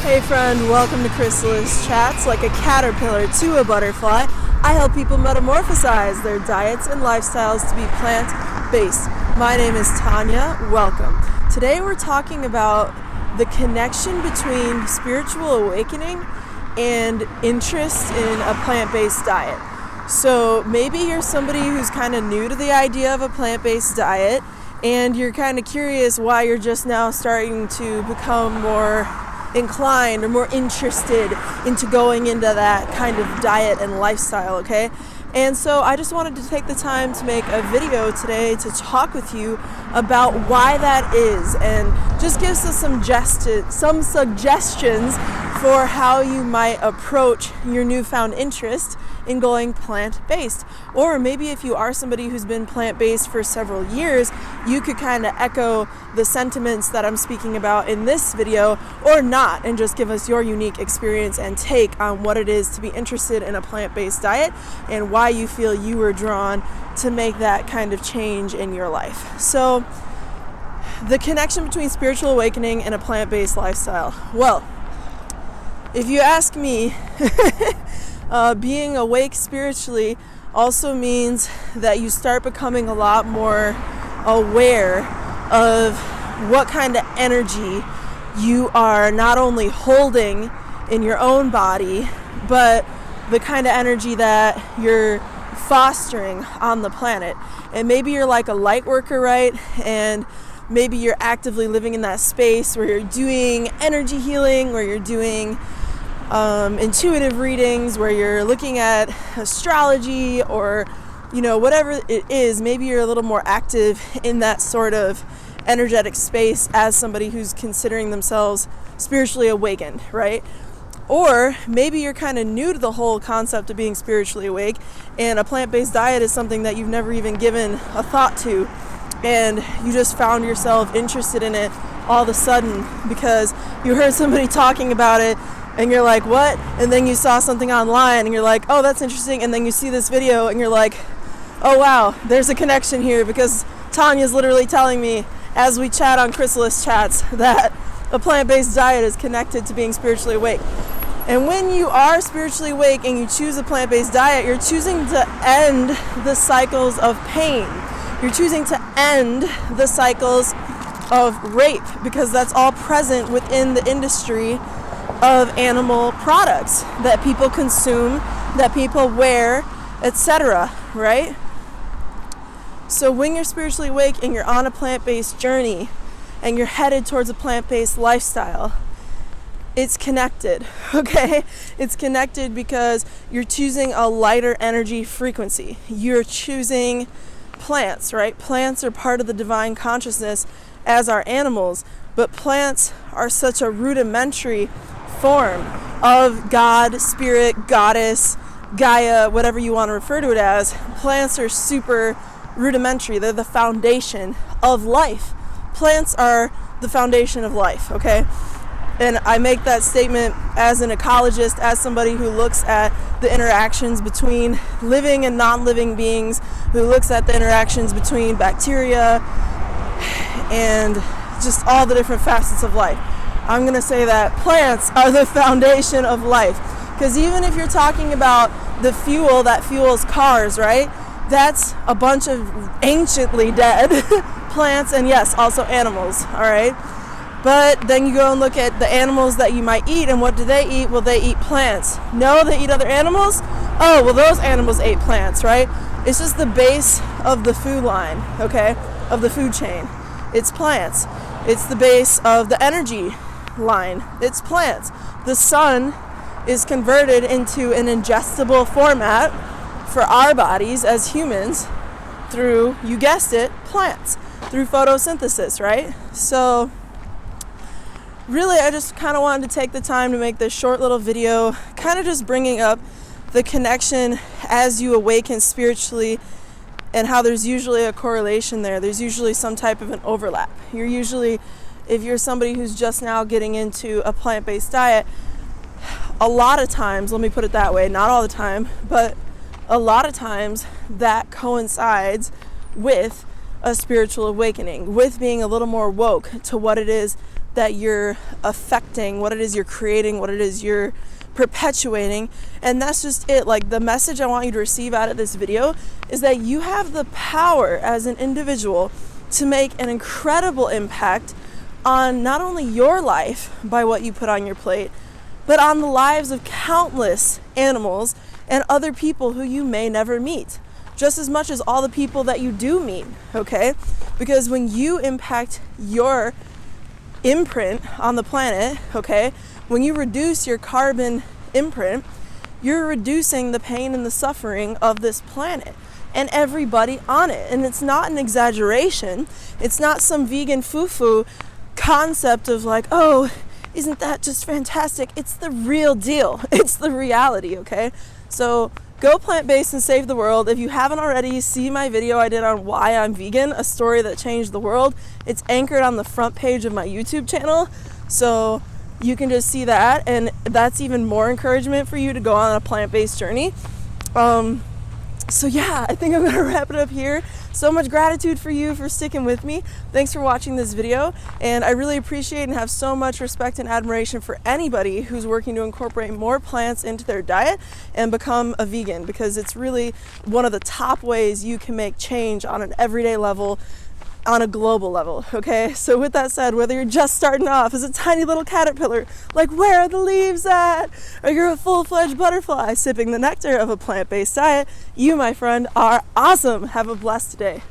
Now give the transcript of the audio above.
Hey friend, welcome to Chrysalis Chats. Like a caterpillar to a butterfly, I help people metamorphosize their diets and lifestyles to be plant-based. My name is Tanya. Welcome. Today we're talking about the connection between spiritual awakening and interest in a plant-based diet. So maybe you're somebody who's kind of new to the idea of a plant-based diet and you're kind of curious why you're just now starting to become more inclined or more interested into going into that kind of diet and lifestyle, okay? And so I just wanted to take the time to make a video today to talk with you about why that is and just gives us some suggestions for how you might approach your newfound interest in going plant-based. Or maybe if you are somebody who's been plant-based for several years, you could kind of echo the sentiments that I'm speaking about in this video or not, and just give us your unique experience and take on what it is to be interested in a plant-based diet and why you feel you were drawn to make that kind of change in your life. So the connection between spiritual awakening and a plant-based lifestyle. Well, if you ask me, being awake spiritually also means that you start becoming a lot more aware of what kind of energy you are not only holding in your own body, but the kind of energy that you're fostering on the planet. And maybe you're like a light worker, right? And maybe you're actively living in that space where you're doing energy healing, where you're doing intuitive readings, where you're looking at astrology, or whatever it is. Maybe you're a little more active in that sort of energetic space as somebody who's considering themselves spiritually awakened, right? Or maybe you're kind of new to the whole concept of being spiritually awake, and a plant-based diet is something that you've never even given a thought to, and you just found yourself interested in it all of a sudden because you heard somebody talking about it and you're like, what? And then you saw something online and you're like, oh, that's interesting. And then you see this video and you're like, oh wow, there's a connection here, because Tanya's literally telling me as we chat on Chrysalis Chats that a plant-based diet is connected to being spiritually awake. And when you are spiritually awake and you choose a plant-based diet, you're choosing to end the cycles of pain. You're choosing to end the cycles of rape, because that's all present within the industry of animal products that people consume, that people wear, etc., right? So when you're spiritually awake and you're on a plant-based journey and you're headed towards a plant-based lifestyle, it's connected, okay? It's connected because you're choosing a lighter energy frequency. You're choosing plants, right? Plants are part of the divine consciousness, as are animals, but plants are such a rudimentary form of God, spirit, goddess, Gaia, whatever you want to refer to it as. Plants are super rudimentary. They're the foundation of life. Plants are the foundation of life, okay? And I make that statement as an ecologist, as somebody who looks at the interactions between living and non-living beings, who looks at the interactions between bacteria and just all the different facets of life. I'm going to say that plants are the foundation of life. Because even if you're talking about the fuel that fuels cars, right? That's a bunch of anciently dead plants, and yes, also animals, all right? But then you go and look at the animals that you might eat, and what do they eat? Well, they eat plants. No, they eat other animals? Oh, well, those animals ate plants, right? It's just the base of the food line, okay? Of the food chain. It's plants. It's the base of the energy line. It's plants. The sun is converted into an ingestible format for our bodies as humans through, you guessed it, plants, through photosynthesis, right? So really, I just kind of wanted to take the time to make this short little video, kind of just bringing up the connection as you awaken spiritually, and how there's usually a correlation there. There's usually some type of an overlap. If you're somebody who's just now getting into a plant-based diet, a lot of times, let me put it that way, not all the time, but a lot of times that coincides with a spiritual awakening, with being a little more woke to what it is that you're affecting, what it is you're creating, what it is you're perpetuating. And that's just it. Like, the message I want you to receive out of this video is that you have the power as an individual to make an incredible impact on not only your life by what you put on your plate, but on the lives of countless animals and other people who you may never meet, just as much as all the people that you do meet, okay? Because when you impact your imprint on the planet, okay, when you reduce your carbon imprint, you're reducing the pain and the suffering of this planet and everybody on it. And it's not an exaggeration. It's not some vegan foo-foo concept of like, oh, isn't that just fantastic? It's the real deal. It's the reality, okay? So go plant-based and save the world. If you haven't already, see my video I did on why I'm vegan, a story that changed the world. It's anchored on the front page of my YouTube channel. So you can just see that, and that's even more encouragement for you to go on a plant-based journey. So yeah, I think I'm gonna wrap it up here. So much gratitude for you for sticking with me. Thanks for watching this video, and I really appreciate and have so much respect and admiration for anybody who's working to incorporate more plants into their diet and become a vegan, because it's really one of the top ways you can make change on an everyday level, on a global level, okay? So with that said, whether you're just starting off as a tiny little caterpillar, like where are the leaves at? Or you're a full-fledged butterfly sipping the nectar of a plant-based diet, you, my friend, are awesome. Have a blessed day.